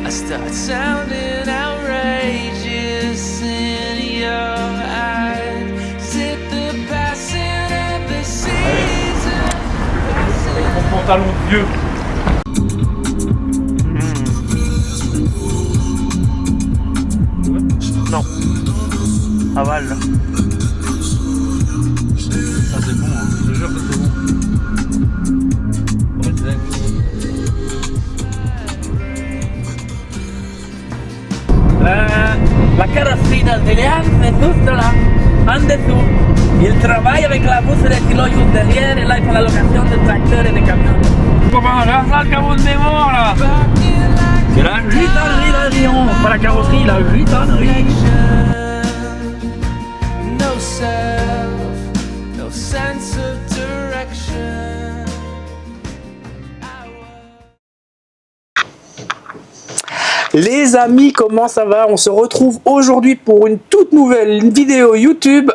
I start sounding outrageous in your eyes. Is it the passing of the season? Avec mon pantalon de vieux. Non. Aval là. Ça c'est bon, hein. Je te jure que c'est bon. Pour être sec. La carrosserie d'Adrien, c'est juste là, en dessous. Il travaille avec la bourse de kilos juste derrière et là il fait la location de tracteurs et de camions. Comment on a le caveau de mémoire là? C'est la gitanerie d'Adrien, pas la carrosserie, la gitanerie. No self, no sense of direction. Les amis, comment ça va? On se retrouve aujourd'hui pour une toute nouvelle vidéo YouTube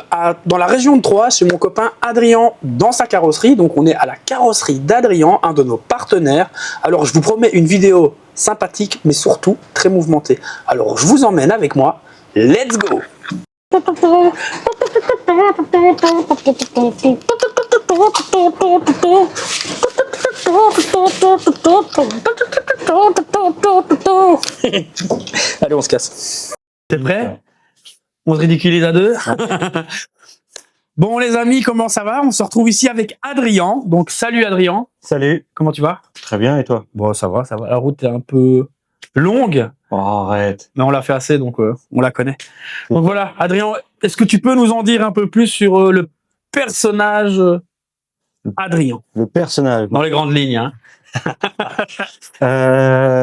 dans la région de Troyes, chez mon copain Adrien, dans sa carrosserie. Donc on est à la carrosserie d'Adrien, un de nos partenaires. Alors je vous promets une vidéo sympathique, mais surtout très mouvementée. Alors je vous emmène avec moi. Let's go! Allez, on se casse. T'es prêt? On se ridiculise à deux. Bon les amis, comment ça va? On se retrouve ici avec Adrien. Donc salut Adrien. Salut, Comment tu vas? très bien, et toi? Bon, ça va, ça va. La route est un peu longue, Oh, arrête. mais on l'a fait assez, donc on la connaît. Donc voilà, Adrien, est-ce que tu peux nous en dire un peu plus sur le personnage Adrien, Le personnage. dans les grandes lignes, hein?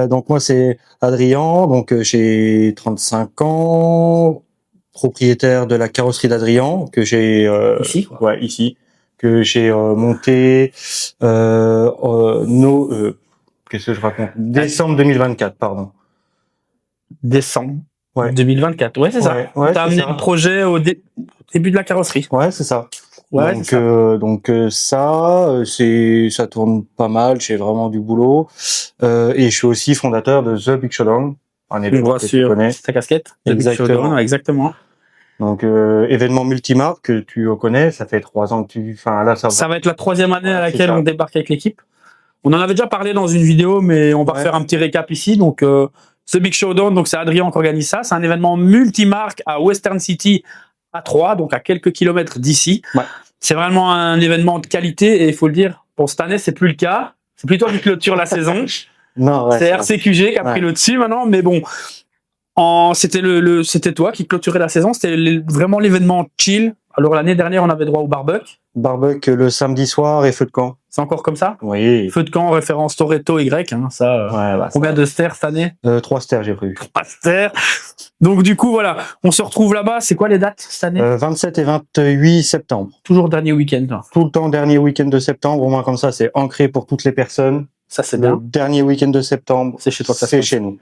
Donc moi c'est Adrien, donc j'ai 35 ans, propriétaire de la carrosserie d'Adrien que j'ai Ici, quoi. ouais ici que j'ai monté qu'est-ce que je raconte? Décembre 2024, pardon. Décembre Ouais. 2024. Ouais, c'est ça. Ouais, T'as c'est amené ça. le projet au début de la carrosserie. Ouais, c'est ça. Ouais, donc c'est ça. ça tourne pas mal, j'ai vraiment du boulot et je suis aussi fondateur de The Big Showdown, un On événement voit que tu sur connais. ta casquette. Exactement. Exactement. Donc événement multimarque que tu connais, ça fait 3 ans que Ça va être la 3e année à Ouais, c'est laquelle ça. on débarque avec l'équipe. On en avait déjà parlé dans une vidéo, mais on va Ouais. faire un petit récap ici. Donc, ce Big Showdown, donc c'est Adrien qui organise ça. C'est un événement multimarque à Western City, à Troyes, donc à quelques kilomètres d'ici. Ouais. C'est vraiment un événement de qualité et il faut le dire, pour cette année, c'est plus le cas. C'est plus toi qui clôture la saison. Non, ouais, C'est RCQG qui a Ouais. pris le dessus maintenant, mais bon. C'était c'était toi qui clôturais la saison. C'était vraiment l'événement chill. Alors l'année dernière, on avait droit au barbecue. barbecue le samedi soir et feu de camp. C'est encore comme ça? Oui. Feu de camp, référence Toretto Y, hein, ça. Ouais, bah, Combien de stères cette année? 3 stères j'ai prévu. 3 stères. Donc du coup, voilà, on se retrouve là-bas. C'est quoi les dates cette année? 27 et 28 septembre. Toujours dernier week-end. Là. Tout le temps dernier week-end de septembre, au moins comme ça c'est ancré pour toutes les personnes. Ça, c'est Le bien. dernier week-end de septembre, C'est chez toi que ça se c'est passe. chez nous.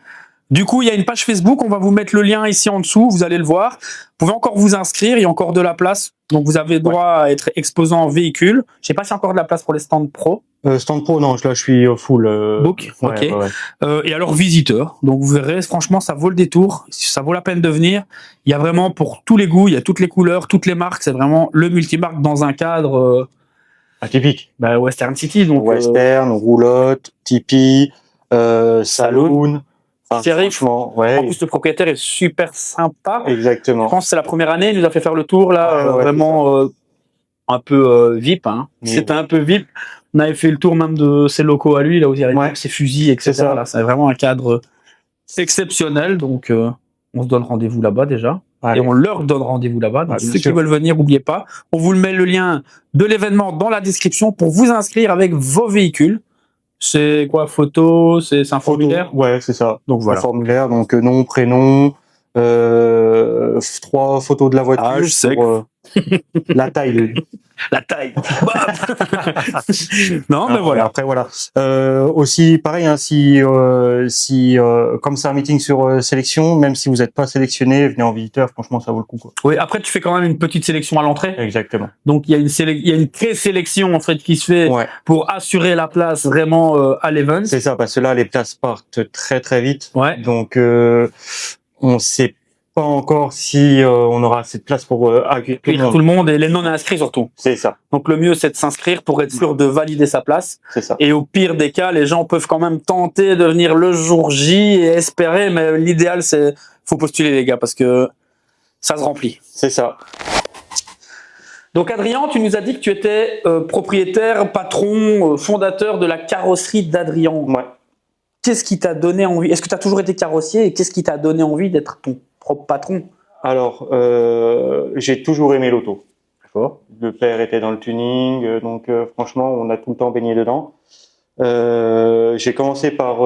Du coup, il y a une page Facebook. On va vous mettre le lien ici en dessous. Vous allez le voir. Vous pouvez encore vous inscrire. Il y a encore de la place. Donc, vous avez droit à être exposant en véhicule. Je sais pas s'il y a encore de la place pour les stands pro. Stand pro, non, là je suis full. Book, ouais, ok. ouais, ouais. Et alors, visiteur. Donc, vous verrez, franchement, ça vaut le détour. Ça vaut la peine de venir. Il y a vraiment pour tous les goûts. Il y a toutes les couleurs, toutes les marques. C'est vraiment le multimarque dans un cadre Atypique. Western City. Donc, Western, roulotte, tipi, saloon. Enfin, Thierry, franchement, en ouais, plus, le propriétaire est super sympa. Je exactement. pense que c'est la première année. Il nous a fait faire le tour, là, Ouais, vraiment un peu VIP. Hein. Oui. C'était un peu VIP. On avait fait le tour même de ses locaux à lui, là où il y avait Ouais. ses fusils, etc. C'est ça. Là, c'est vraiment un cadre exceptionnel. Donc, on se donne rendez-vous là-bas déjà. Allez. Et on leur donne rendez-vous là-bas. Donc, Ah, bien ceux qui sûr. veulent venir, n'oubliez pas. On vous met le lien de l'événement dans la description pour vous inscrire avec vos véhicules. C'est quoi, photo? C'est un formulaire? Ouais, c'est ça. Donc, voilà. Un formulaire, donc nom, prénom, 3 photos de la voiture. Ah, je sais pour, la taille. La taille. Non, mais voilà. Après voilà. Aussi pareil, hein, si comme c'est un meeting sur sélection, même si vous n'êtes pas sélectionné, venez en visiteur. Franchement, ça vaut le coup, quoi. Oui, après, tu fais quand même une petite sélection à l'entrée. Exactement. Donc, il y a une présélection, en fait, qui se fait Ouais. pour assurer la place vraiment à l'event. C'est ça, parce que là, les places partent très très vite. Ouais. Donc, on sait pas encore si on aura assez de place pour accueillir Tout le monde et les non-inscrits surtout. C'est ça, Donc, le mieux, c'est de s'inscrire pour être sûr de valider sa place. c'est ça. Et au pire des cas, les gens peuvent quand même tenter de venir le jour J et espérer, mais l'idéal, c'est faut postuler, les gars, parce que ça se remplit. C'est ça. Donc, Adrien, tu nous as dit que tu étais propriétaire, patron, fondateur de la carrosserie d'Adrien. Ouais. Qu'est-ce qui t'a donné envie? Est-ce que tu as toujours été carrossier et qu'est-ce qui t'a donné envie d'être ton propre patron? Alors, j'ai toujours aimé l'auto. D'accord. Le père était dans le tuning, donc franchement, on a tout le temps baigné dedans. J'ai commencé par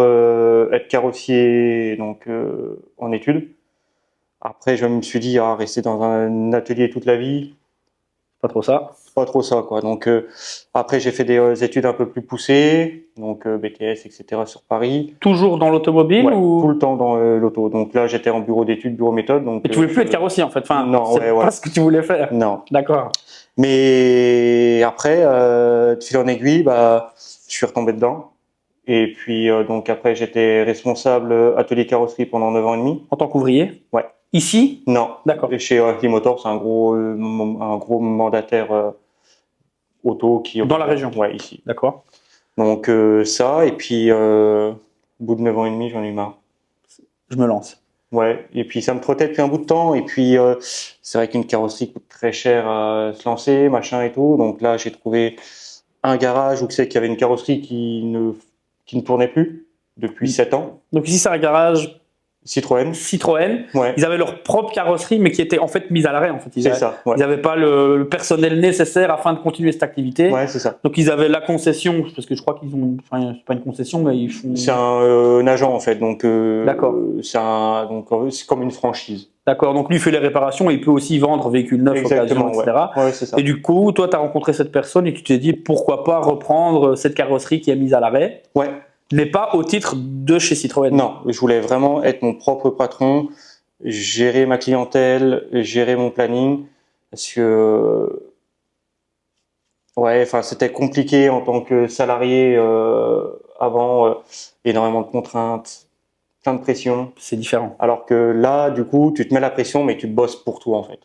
être carrossier donc en études. Après, je me suis dit, rester dans un atelier toute la vie, Pas trop ça. c'est pas trop ça, quoi. Donc après, j'ai fait des études un peu plus poussées, donc BTS, etc. sur Paris. Toujours dans l'automobile Ouais, ou... tout le temps dans l'auto. Donc là, j'étais en bureau d'études, bureau méthode. Donc, Et tu voulais plus être carrossier en fait. Enfin, non, c'est ouais, pas voilà. ce que tu voulais faire. Non. D'accord. Mais après, de fil en aiguille, bah, je suis retombé dedans. Et puis, donc après, j'étais responsable atelier carrosserie pendant 9 ans et demi. En tant qu'ouvrier? Ouais. Ici? Non. D'accord. Chez Climotor, c'est un gros mandataire auto qui... Dans la région? Ouais, ici. D'accord. Donc ça, et puis au bout de 9 ans et demi, j'en ai eu marre. Je me lance. Ouais, et puis ça me trottait depuis un bout de temps, et puis c'est vrai qu'une carrosserie coûte très cher à se lancer, machin et tout. Donc là, j'ai trouvé un garage où c'est qu'il y avait une carrosserie qui ne tournait plus depuis 7 ans. Donc ici, c'est un garage Citroën. Citroën. Ouais, Ils avaient leur propre carrosserie, mais qui était en fait mise à l'arrêt. En fait, c'est ça. Ouais, Ils n'avaient pas le personnel nécessaire afin de continuer cette activité. ouais, c'est ça. Donc ils avaient la concession, parce que je crois qu'ils ont, enfin c'est pas une concession, mais ils font. C'est un agent en fait, donc D'accord. c'est comme une franchise. D'accord. Donc lui il fait les réparations et il peut aussi vendre véhicules neufs, occasion, Exactement, etc. ouais, c'est ça. Et du coup, toi, tu as rencontré cette personne et tu t'es dit pourquoi pas reprendre cette carrosserie qui est mise à l'arrêt, Ouais. mais pas au titre de chez Citroën. Non, je voulais vraiment être mon propre patron, gérer ma clientèle, gérer mon planning, parce que ouais, enfin c'était compliqué en tant que salarié avant, énormément de contraintes, plein de pression. C'est différent. Alors que là, du coup, tu te mets la pression, mais tu bosses pour toi en fait.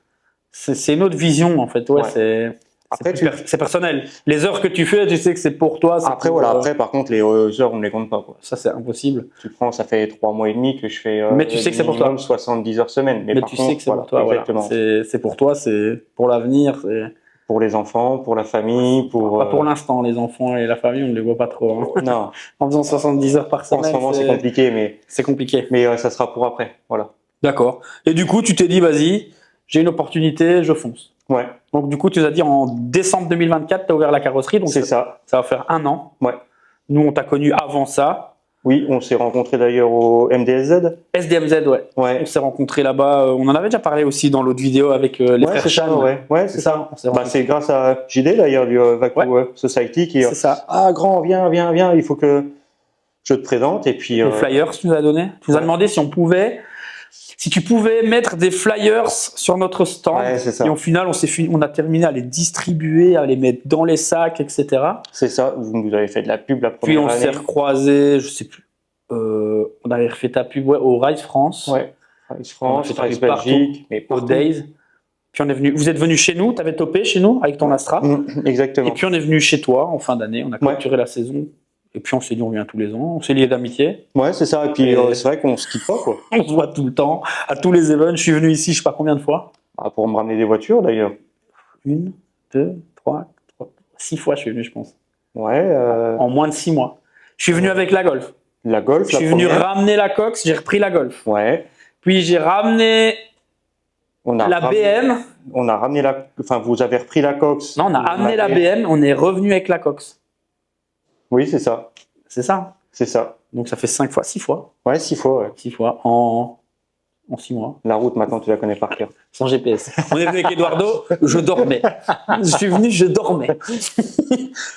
C'est une autre vision en fait. Ouais, Ouais. Après, c'est personnel. Les heures que tu fais, tu sais que c'est pour toi. c'est après pour, voilà, après par contre les heures on ne les compte pas quoi. ça c'est impossible. Tu prends, ça fait 3 mois et demi que je fais Mais tu sais que c'est pour toi. minimum 70 heures semaine. Mais par tu contre, sais que c'est voilà, pour toi. Voilà. Exactement. C'est pour toi, c'est pour l'avenir. C'est Pour les enfants, pour la famille, pour... pas pour l'instant. Les enfants et la famille, on ne les voit pas trop. Hein. Non, En faisant 70 heures par en semaine, ce moment c'est compliqué, mais c'est compliqué. ça sera pour après, voilà. D'accord. Et du coup, tu t'es dit, vas-y, j'ai une opportunité, je fonce. Ouais, Donc du coup, tu nous as dit en décembre 2024, tu as ouvert la carrosserie. Donc c'est ça. ça va faire 1 an. Ouais. Nous, on t'a connu avant ça. Oui, on s'est rencontrés d'ailleurs au MDSZ. SDMZ, ouais. Ouais, On s'est rencontrés là-bas. On en avait déjà parlé aussi dans l'autre vidéo avec les ouais frères c'est ça, Chan. ouais, c'est ça. On s'est Bah, rencontrés. c'est grâce à JD d'ailleurs du Vacu Society qui C'est ça. ah grand, viens, il faut que je te présente, et puis... Les flyers, tu nous as donné. Tu nous as Ouais. demandé si tu pouvais mettre des flyers sur notre stand. Ouais, c'est ça. Et au final, on a terminé à les distribuer, à les mettre dans les sacs, etc. C'est ça, vous nous avez fait de la pub la Puis première on s'est année. recroisés, je sais plus. On avait refait ta pub au Rise France, Ouais, Race On a France, fait ta Race pub partout. Belgique, mais au partout. Days. Puis vous êtes venu chez nous, tu avais topé chez nous avec ton Astra. Exactement. Et puis on est venu chez toi en fin d'année, on a clôturé la saison. Et puis on s'est dit on vient tous les ans, on s'est liés d'amitié. Ouais, c'est ça, et puis Et- c'est vrai qu'on se quitte pas, quoi. On se voit tout le temps, à tous les events. Je suis venu ici, je sais pas combien de fois. Ah, pour me ramener des voitures d'ailleurs. 1, 2, 3, 6 fois je suis venu, je pense. Ouais, En moins de 6 mois. Je suis venu avec la Golf. la Golf, Je suis la venu première. ramener la Cox, j'ai repris la Golf. Ouais. Puis j'ai ramené On a la BM. On a ramené enfin, vous avez repris la Cox. Non, on a amené la BM, on est revenu avec la Cox. Oui, c'est ça. C'est ça. C'est ça. Donc ça fait 5 fois, 6 fois. Ouais, 6 fois, ouais. 6 fois en En 6 mois. La route, maintenant, tu la connais par cœur. Sans GPS. On est venu avec Eduardo, je dormais. Je suis venu, je dormais.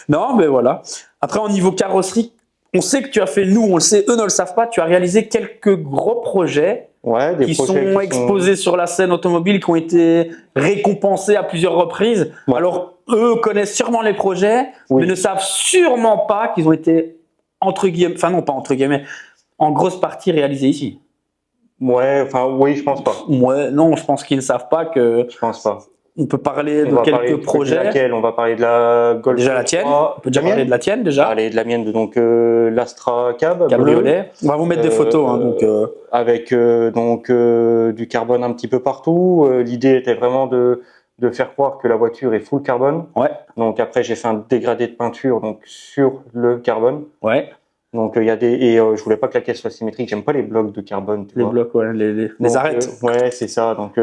Non, mais voilà. Après, au niveau carrosserie, on sait que tu as fait, nous, on le sait, eux ne le savent pas, tu as réalisé quelques gros projets Ouais, des qui projets sont exposés sur la scène automobile, qui ont été récompensés à plusieurs reprises. Ouais. Alors, eux connaissent sûrement les projets, Oui. mais ne savent sûrement pas qu'ils ont été, entre guillemets, enfin non, pas entre guillemets, en grosse partie réalisés ici. Ouais, enfin, oui, je pense pas. Ouais, non, je pense qu'ils ne savent pas que Je pense pas. on peut parler On de va quelques parler de projets. laquelle on va parler de la Golf. Déjà la tienne. 3. On peut déjà La mienne parler de la tienne On va déjà. parler de la mienne, donc l'Astra Cab. Cabriolet. On va vous mettre des photos. Hein, donc, Avec du carbone un petit peu partout. L'idée était vraiment de faire croire que la voiture est full carbone. ouais, Donc après, j'ai fait un dégradé de peinture donc sur le carbone. ouais. Donc il y a je voulais pas que la caisse soit symétrique. J'aime pas les blocs de carbone. Tu Les vois. blocs, ouais, les Donc, arêtes. ouais, c'est ça. Donc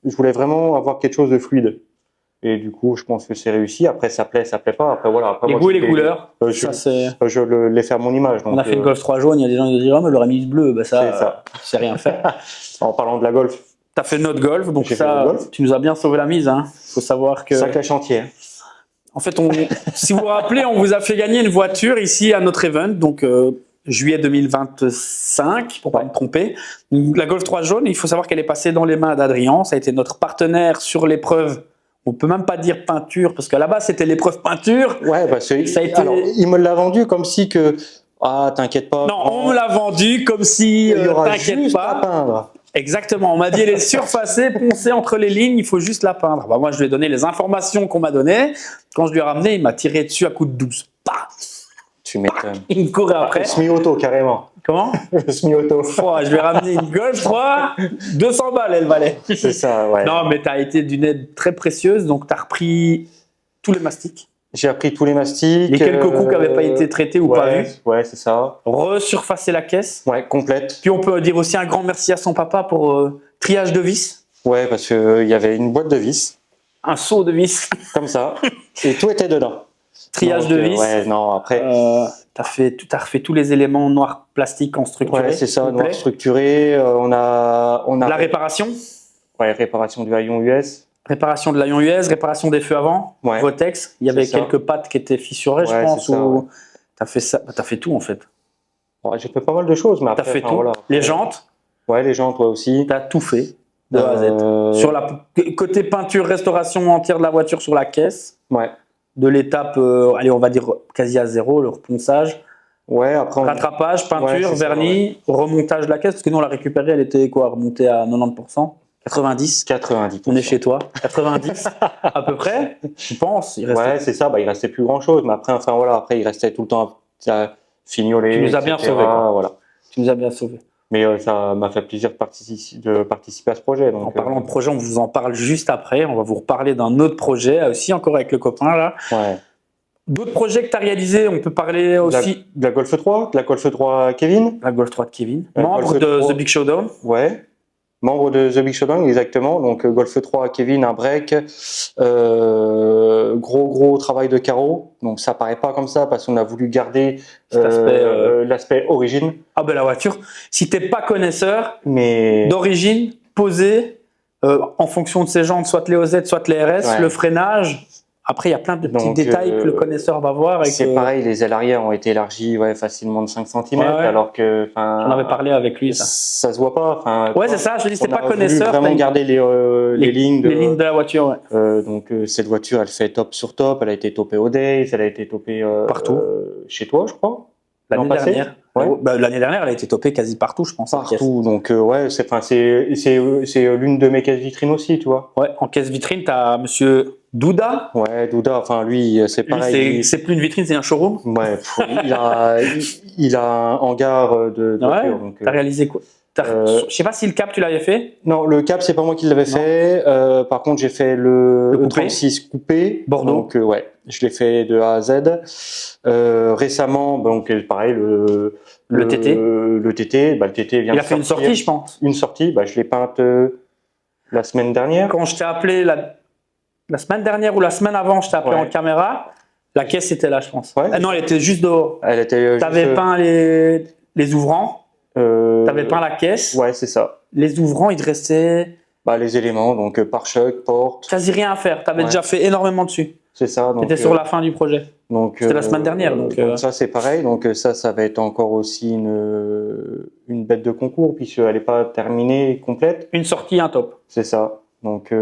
je voulais vraiment avoir quelque chose de fluide. Et du coup, je pense que c'est réussi. Après, ça plaît pas. Après, voilà. Après, Les moi, goûts et les c'était- couleurs. je, Ça, c'est... je l'ai fait à mon image. Donc, On a fait une Golf 3 jaune. Il y a des gens qui disent, oh, mais elle aurait mis ce bleu. Bah, c'est ça. c'est rien fait. En parlant de la Golf, T'as fait notre Golf. Donc, J'ai fait ça, notre Golf. tu nous as bien sauvé la mise. Hein. Faut savoir que. sacré chantier. En fait, si vous vous rappelez, on vous a fait gagner une voiture ici à notre event. Donc, juillet 2025, pour pas me tromper. La Golf 3 jaune, il faut savoir qu'elle est passée dans les mains d'Adrien. Ça a été notre partenaire sur l'épreuve. On peut même pas dire peinture, parce qu'à la base, c'était l'épreuve peinture. Ouais, parce que Ça a été- alors, il me l'a vendu comme si que t'inquiète pas. Non, on me l'a vendu comme si, il y aura t'inquiète juste à pas. peindre. Exactement, on m'a dit elle est surfacée, poncée entre les lignes, il faut juste la peindre. Bah, moi, je lui ai donné les informations qu'on m'a données. Quand je lui ai ramené, il m'a tiré dessus à coups de 12. Bah, Tu m'étonnes. il me courait après. Le semi-auto carrément. Comment? Le semi-auto. Oh, je lui ai ramené une Golf 3, 200 balles, elle valait. C'est ça, ouais. Non, mais tu as été d'une aide très précieuse, donc tu as repris tous les mastiques. J'ai appris tous les mastiques. Les quelques coups qui n'avaient pas été traités ou pas vus. Ouais, c'est ça. Resurfacer la caisse. Ouais, complète. Puis on peut dire aussi un grand merci à son papa pour triage de vis, Ouais, parce que il y avait une boîte de vis, un seau de vis, comme ça, et tout était dedans. triage Donc, de vis. Ouais, non, après. T'as refait tous les éléments noirs plastiques en structuré. Ouais, c'est ça, complet. noir structuré. On a. La réparation. Ouais, réparation du haillon US. Réparation de l'aillon US, réparation des feux avant, Ouais. Votex. Il y avait C'est ça. quelques pattes qui étaient fissurées, je Ouais, pense. c'est ça, ou... ouais. T'as fait ça, t'as fait tout en fait. Ouais, j'ai fait pas mal de choses, mais T'as après. fait enfin, tout. voilà. Les jantes, Ouais, les gens, toi aussi. t'as tout fait de A à Z. Sur la côté peinture, restauration entière de la voiture sur la caisse, Ouais. de l'étape, allez, on va dire quasi à zéro, le reponçage, Ouais, après. rattrapage, peinture, Ouais, c'est ça, vernis, remontage de la caisse, parce que nous on l'a récupérée, elle était quoi, remontée à 90%, 90%. 90%. On est chez toi, 90 à peu près, je pense. Il restait... Ouais, c'est ça. Bah, il restait plus grand chose, mais après, enfin voilà, après, il restait tout le temps à fignoler. Tu nous as bien etc., sauvés, quoi. Voilà. Tu nous as bien sauvés. Mais ça m'a fait plaisir de participer à ce projet. Donc, En parlant de projet, on vous en parle juste après. On va vous reparler d'un autre projet, aussi encore avec le copain là. ouais. D'autres projets que tu as réalisés, on peut parler aussi De la Golf 3, de la Golf 3 Kevin. la Golf 3 de Kevin, La membre Golf de 3. The Big Showdown. Ouais. Membre de The Big Showdown, exactement. Donc Golf 3 Kevin, un break. Gros travail de carreau. Donc ça paraît pas comme ça parce qu'on a voulu garder Cet aspect, l'aspect origine. Ah ben la voiture, si t'es pas connaisseur, Mais d'origine, posée, en fonction de ses jantes, soit les OZ, soit les RS, Ouais. le freinage. Après, il y a plein de petits Donc, détails que le connaisseur va voir. Et c'est que... pareil, les ailes arrière ont été élargies facilement de 5 cm, Ouais. alors que J'en avais parlé avec lui, ça. ça se voit pas. Ouais, c'est ça, je dis, si t'es on pas a voulu connaisseur, vraiment t'as- garder les lignes de, les lignes de la voiture, ouais. donc cette voiture, elle fait top sur top. Elle a été topée au Days, elle a été topée Partout. Chez toi, je crois. L'année L'an passé. dernière. Ouais. Bah, l'année dernière, elle a été topée quasi partout, je pense. en caisse. Partout. Donc ouais, c'est l'une de mes caisses vitrines aussi, tu vois. Ouais, en caisse vitrine, t'as monsieur Douda. Ouais, Douda. Enfin lui, c'est Lui, pareil. c'est plus une vitrine, c'est un showroom. Ouais, il a un hangar de Ouais, voitures. Donc, t'as réalisé quoi? Je sais pas si le cap, tu l'avais fait. non, le cap, c'est pas moi qui l'avais Non. fait. Par contre, j'ai fait le Le coupé. 36 coupé. Bordeaux. Donc, ouais, je l'ai fait de A à Z. Récemment, donc, pareil, le TT. Le TT, le TT vient Il de a fait une sortir. sortie, je pense. Une sortie, je l'ai peinte la semaine dernière. Quand je t'ai appelé la semaine dernière ou la semaine avant, je t'ai appelé Ouais. en caméra. La caisse était là, je pense. Ouais. Ah non, elle était juste dehors. Elle était T'avais juste, peint les ouvrants. T'avais peint la caisse. Ouais, c'est ça. Les ouvrants, il te restait Bah, les éléments, donc pare-choc, porte, quasi rien à faire. T'avais Ouais. déjà fait énormément dessus. c'est ça. Donc, T'étais sur la fin du projet. C'était la semaine dernière, donc, ça c'est pareil. Donc ça va être encore aussi une bête de concours puisqu'elle n'est pas terminée complète. Une sortie, un top. C'est ça. Donc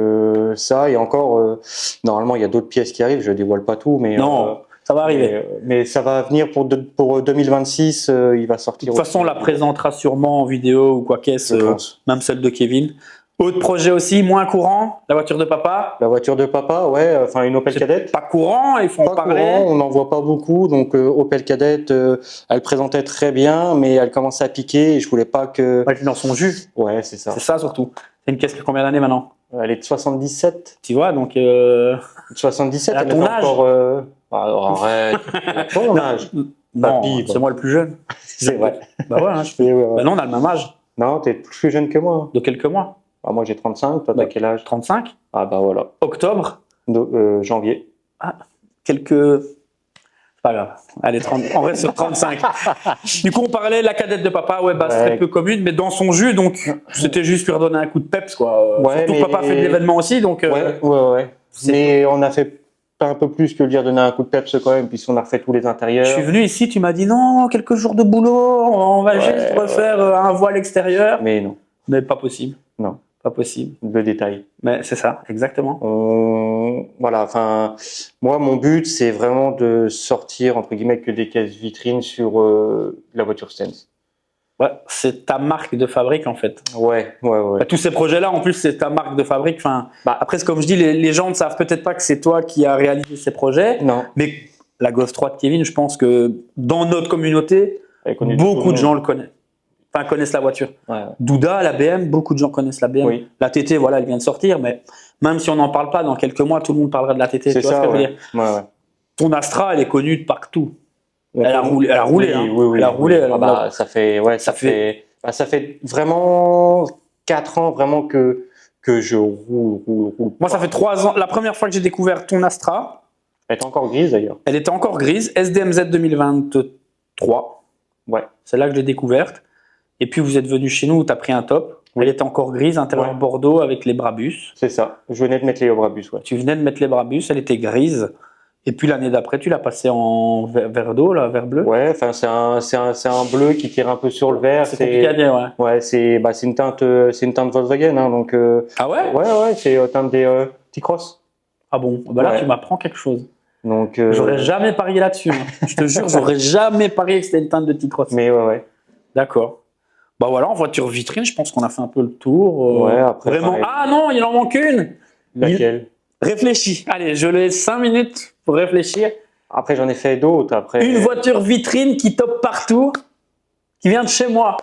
ça et encore normalement il y a d'autres pièces qui arrivent. Je dévoile pas tout, mais Non, ça va arriver. mais ça va venir pour 2026. Il va sortir. De toute façon, on la présentera sûrement en vidéo ou quoi qu'est-ce, Je pense. même celle de Kevin. Autre projet aussi, moins courant, la voiture de papa. La voiture de papa, ouais, enfin une Opel C'est Kadett. pas courant, il faut en Pas parler. courant, on n'en voit pas beaucoup, donc Opel Kadett, elle présentait très bien, mais elle commençait à piquer et je voulais pas que. Ouais, dans son jus, Ouais, c'est ça. c'est ça surtout. C'est une caisse qui a combien d'années maintenant? Elle est de 77. Tu vois, donc 77, Elle a elle ton est âge. encore. Arrête, elle a ton âge. non, Papy, c'est moi le plus jeune. C'est vrai. Bah ouais, hein, Ouais, ouais. bah non, on a le même âge, Non, t'es plus jeune que moi. de quelques mois. Ah, moi j'ai 35, toi Bah. t'as quel âge? 35, Ah bah voilà, octobre, janvier. quelques... C'est pas grave. Allez, on reste sur 35. Du coup, on parlait de la cadette de papa, ouais, bah, c'est Ouais. très peu commune, mais dans son jus, donc c'était juste lui redonner un coup de peps, quoi. Ouais, Surtout que mais- papa fait de l'événement aussi, donc Ouais. Mais on a fait pas un peu plus que lui redonner un coup de peps quand même, puisqu'on a refait tous les intérieurs. je suis venu ici, tu m'as dit non, quelques jours de boulot, on va Ouais, juste refaire un voile extérieur. Mais non, Mais pas possible. Non. Pas possible. le détail. Mais c'est ça, exactement. Voilà, enfin, moi, mon but, c'est vraiment de sortir, entre guillemets, que des caisses vitrines sur la voiture Stance. Ouais, c'est ta marque de fabrique en fait. Ouais. Bah, tous ces projets-là, en plus, c'est ta marque de fabrique. Enfin, Bah. après, c'est comme je dis, les gens ne savent peut-être pas que c'est toi qui as réalisé ces projets, Non, mais la Golf 3 de Kevin, je pense que dans notre communauté, elle est connue beaucoup tout le de gens monde. le connaissent. Enfin, connaissent la voiture. Ouais. Douda, la BM, beaucoup de gens connaissent la BM. Oui. La TT, voilà, elle vient de sortir, mais même si on n'en parle pas, dans quelques mois, tout le monde parlera de la TT. C'est Tu vois ça, ce que je veux ouais. dire? Ouais. Ton Astra, elle est connue de partout. On Elle a peut- roulé, Oui, hein. oui, Elle a roulé. Elle Ah a- bah, ça fait vraiment 4 ans vraiment que je roule. Moi, ça fait 3 ans. La première fois que j'ai découvert ton Astra, Elle est encore grise d'ailleurs. elle était encore grise, SDMZ 2023. Ouais. C'est là que je l'ai découverte. Et puis, vous êtes venu chez nous, tu as pris un top. Oui. Elle était encore grise, intérieur Ouais. Bordeaux avec les Brabus. C'est ça. Je venais de mettre les Brabus, ouais. Tu venais de mettre les Brabus, elle était grise. Et puis, l'année d'après, tu l'as passée en vert d'eau, là, vert bleu. Ouais, enfin c'est un bleu qui tire un peu sur le vert. C'est compliqué à dire, ouais. Ouais, c'est une teinte Volkswagen, hein, donc Ah ouais? ouais, c'est teinte des T-Cross. Ah bon? Bah là, Ouais. tu m'apprends quelque chose. Donc J'aurais jamais parié là-dessus. Hein. Je te jure, j'aurais jamais parié que c'était une teinte de T-Cross. mais ouais. D'accord. Bah voilà, en voiture vitrine, je pense qu'on a fait un peu le tour. Ouais, après, Vraiment. pareil. Ah non, il en manque une. Laquelle? Réfléchis. Allez, je laisse 5 minutes pour réfléchir. Après j'en ai fait d'autres après. Une voiture vitrine qui top partout, qui vient de chez moi.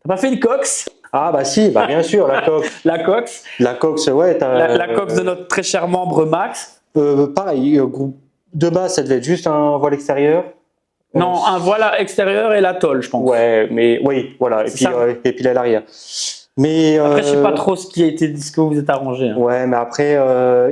T'as pas fait une Cox? Ah bah si, bah bien sûr la Cox. La Cox. La Cox, ouais. La Cox de notre très cher membre Max. Pareil, de base ça devait être juste un voile extérieur. Non, un voile extérieur et la tôle, je pense. Ouais, mais oui, voilà. C'est ça. Et puis là, à l'arrière. Mais Après, je sais pas trop ce qui a été ce que vous êtes arrangé. Hein. Ouais, mais après,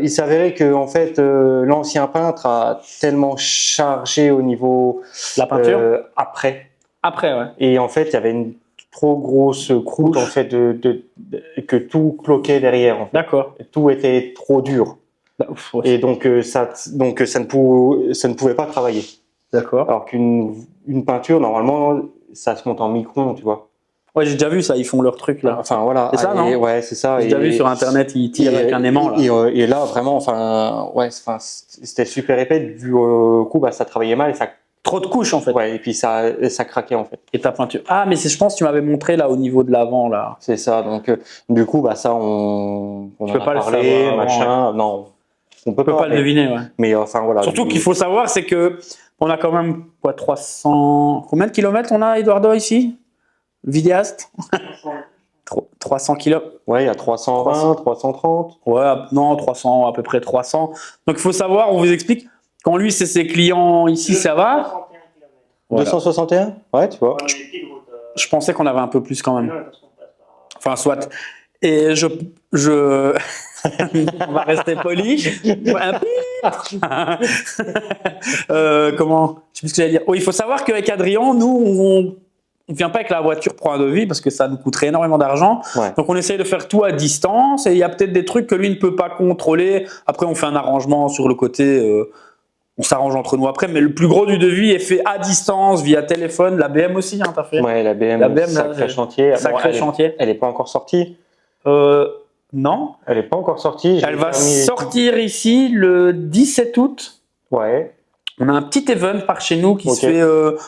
il s'avérait que en fait, l'ancien peintre a tellement chargé au niveau La peinture. après. Après, ouais. Et en fait, il y avait une trop grosse croûte en fait que tout cloquait derrière. En fait. D'accord. Tout était trop dur. Bah, ouf, ouais. Et donc ça ne pouvait pas travailler. D'accord. Alors qu'une peinture, normalement, ça se monte en micron, tu vois. Ouais, j'ai déjà vu ça, ils font leur truc là. Enfin voilà. C'est ça, Et- non Ouais, c'est ça. J'ai déjà vu sur internet, ils tirent avec un aimant là. Et là, vraiment, enfin, ouais, c'était super épais. Du coup, bah, ça travaillait mal et ça, Trop de couches en fait. ouais, et puis ça craquait en fait. Et ta peinture. Ah, mais je pense que tu m'avais montré là au niveau de l'avant là. C'est ça. Donc, du coup, bah, ça, on Je en peux a pas le parlé, savoir avant, machin. Non, on peut On peut pas le mais- deviner, ouais. Mais enfin, voilà. Surtout du- qu'il faut savoir, c'est que on a quand même quoi, 300. Combien de kilomètres on a, Eduardo, ici? Vidéaste 300 kilomètres. Ouais, il y a 320, 330. Ouais, non, 300, à peu près 300. Donc il faut savoir, on vous explique, quand lui c'est ses clients ici, ça va. Voilà. 261. Ouais, tu vois. Je pensais qu'on avait un peu plus quand même. Enfin, soit. Et on va rester poli. Un pip. Comment? Je sais plus ce que j'allais dire. Oh, il faut savoir qu'avec Adrien, nous, on vient pas avec la voiture pour un devis parce que ça nous coûterait énormément d'argent. Ouais. Donc on essaye de faire tout à distance et il y a peut-être des trucs que lui ne peut pas contrôler. Après on fait un arrangement sur le côté, on s'arrange entre nous après, mais le plus gros du devis est fait à distance via téléphone. La BM aussi, hein, t'as fait. Ouais, la BM, sacré là, chantier. Sacré chantier. Elle est pas encore sortie. Non. Elle est pas encore sortie. Elle va sortir ici le 17 août. Ouais. On a un petit event par chez nous qui se fait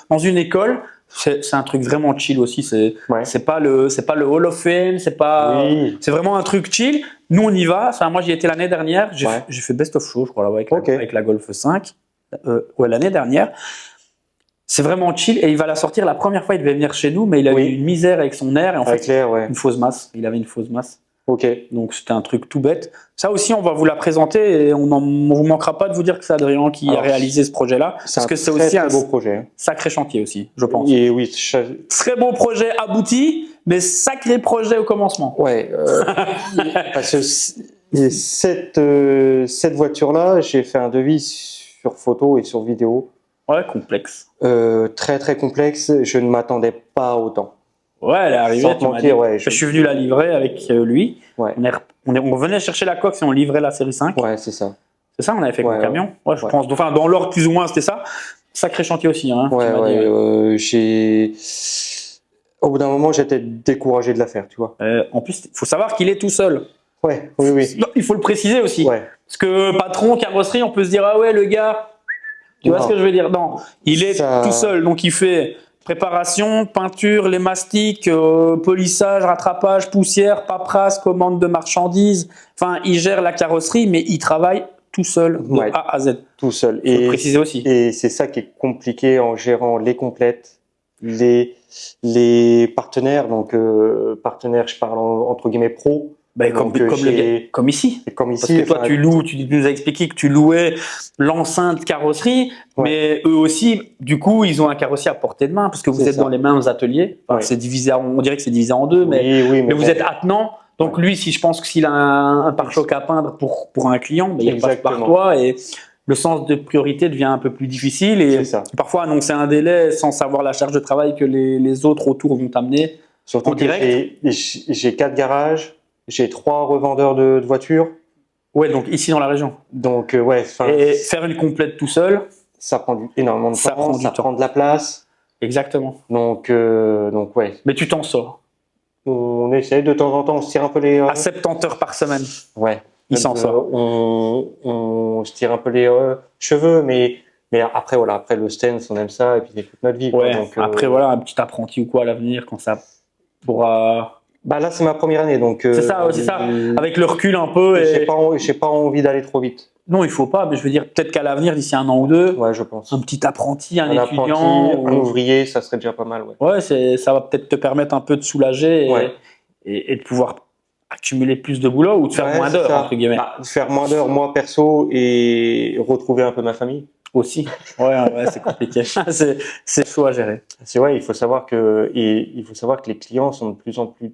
dans une école. C'est un truc vraiment chill aussi. C'est pas le Hall of Fame. C'est pas. Oui. C'est vraiment un truc chill. Nous on y va. Enfin, moi j'y étais l'année dernière. J'ai fait Best of Show, je crois là avec la Golf 5. L'année dernière. C'est vraiment chill et il va la sortir. La première fois il devait venir chez nous, mais il a eu une misère avec son air et en fait une fausse masse. Il avait une fausse masse. Ok. Donc c'était un truc tout bête. Ça aussi, on va vous la présenter et on vous manquera pas de vous dire que c'est Adrien qui a réalisé ce projet-là. Parce que c'est aussi un beau projet. Sacré chantier aussi, je pense. Et oui, très beau projet abouti, mais sacré projet au commencement. Ouais. Parce que cette voiture-là, j'ai fait un devis sur photo et sur vidéo. Ouais, complexe. Très très complexe. Je ne m'attendais pas autant. Ouais, elle est arrivée. Je suis venu la livrer avec lui. Ouais. On venait chercher la coque et on livrait la série 5. Ouais, c'est ça. C'est ça, on avait fait avec le camion. Ouais, je pense. Enfin, dans l'ordre plus ou moins, c'était ça. Sacré chantier aussi. Hein, au bout d'un moment, j'étais découragé de la faire, tu vois. En plus, il faut savoir qu'il est tout seul. Ouais, oui. Non, il faut le préciser aussi. Ouais. Parce que patron, carrosserie, on peut se dire, ah ouais, le gars, tu vois ce que je veux dire? Non, il est tout seul. Donc, il fait préparation, peinture, les mastiques, polissage, rattrapage, poussière, paperasse, commande de marchandises. Enfin, il gère la carrosserie, mais il travaille tout seul de A à Z. Tout seul. Il faut le préciser aussi. Et c'est ça qui est compliqué en gérant les complètes, les partenaires. Donc, partenaires, je parle entre guillemets pro. Comme ici. Parce que toi, tu nous as expliqué que tu louais l'enceinte carrosserie, mais eux aussi, du coup, ils ont un carrossier à portée de main, parce que vous êtes dans les mêmes ateliers. Enfin, c'est divisé, on dirait que c'est divisé en deux, mais vous êtes attenant. Donc lui, si je pense que s'il a un pare-choc à peindre pour un client, il passe par toi et le sens de priorité devient un peu plus difficile. Et parfois, annoncer un délai sans savoir la charge de travail que les autres autour vont t'amener. Surtout que j'ai 4 garages. J'ai 3 revendeurs de voitures. Ouais, donc ici dans la région. Donc, et faire une complète tout seul, ça prend énormément de temps, ça prend de la place. Exactement. Donc ouais. Mais tu t'en sors. On essaie de temps en temps, on se tire un peu les... À 70 heures par semaine. Ouais. Il s'en sort. On se tire un peu les cheveux, mais après, après le stance, on aime ça, et puis c'est toute notre vie. Ouais. Donc, après, un petit apprenti ou quoi à l'avenir, quand ça pourra... Bah là, c'est ma première année, donc... c'est ça. Avec le recul un peu. J'ai pas envie d'aller trop vite. Non, il faut pas, mais je veux dire, peut-être qu'à l'avenir, d'ici 1 an ou 2, je pense. un petit apprenti, un étudiant... un ouvrier, ça serait déjà pas mal, ça va peut-être te permettre un peu de soulager et de pouvoir accumuler plus de boulot ou de faire moins d'heures, entre guillemets. Faire moins d'heures, moi, perso, et retrouver un peu ma famille. Aussi. C'est compliqué. c'est chaud à gérer. Il faut savoir que les clients sont de plus en plus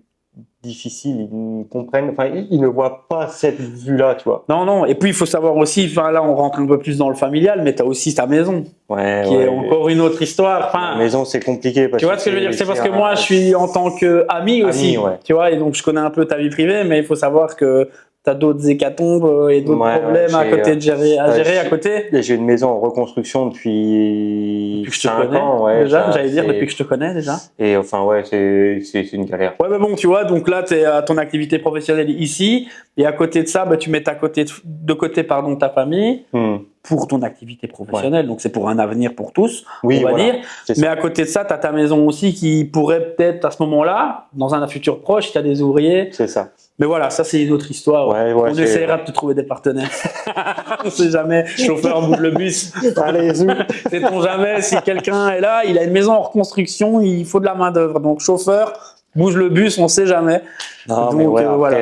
difficiles, ils comprennent, ils ne voient pas cette vue-là, tu vois. Non, et puis il faut savoir aussi, là on rentre un peu plus dans le familial, mais tu as aussi ta maison, qui est encore une autre histoire. La maison, c'est compliqué. Tu vois ce que je veux dire? C'est parce que moi je suis en tant qu'ami aussi, tu vois, et donc je connais un peu ta vie privée, mais il faut savoir que tu as d'autres hécatombes et d'autres problèmes à côté de gérer à côté. J'ai une maison en reconstruction depuis que je te connais, ans, déjà, j'allais dire depuis que je te connais déjà. Et c'est une galère. Ouais, mais bon, tu vois, donc là, tu es à ton activité professionnelle ici, et à côté de ça, tu mets de côté ta famille pour ton activité professionnelle. Donc c'est pour un avenir pour tous, on va dire. Mais à côté de ça, tu as ta maison aussi qui pourrait peut-être à ce moment-là, dans un futur proche, si tu as des ouvriers. C'est ça. Mais voilà, ça c'est une autre histoire. On essaiera de te trouver des partenaires. On sait jamais. Chauffeur, bouge le bus. Allez, sait-on jamais si quelqu'un est là, il a une maison en reconstruction, il faut de la main d'œuvre. Donc chauffeur, bouge le bus, on sait jamais. Non, donc, après,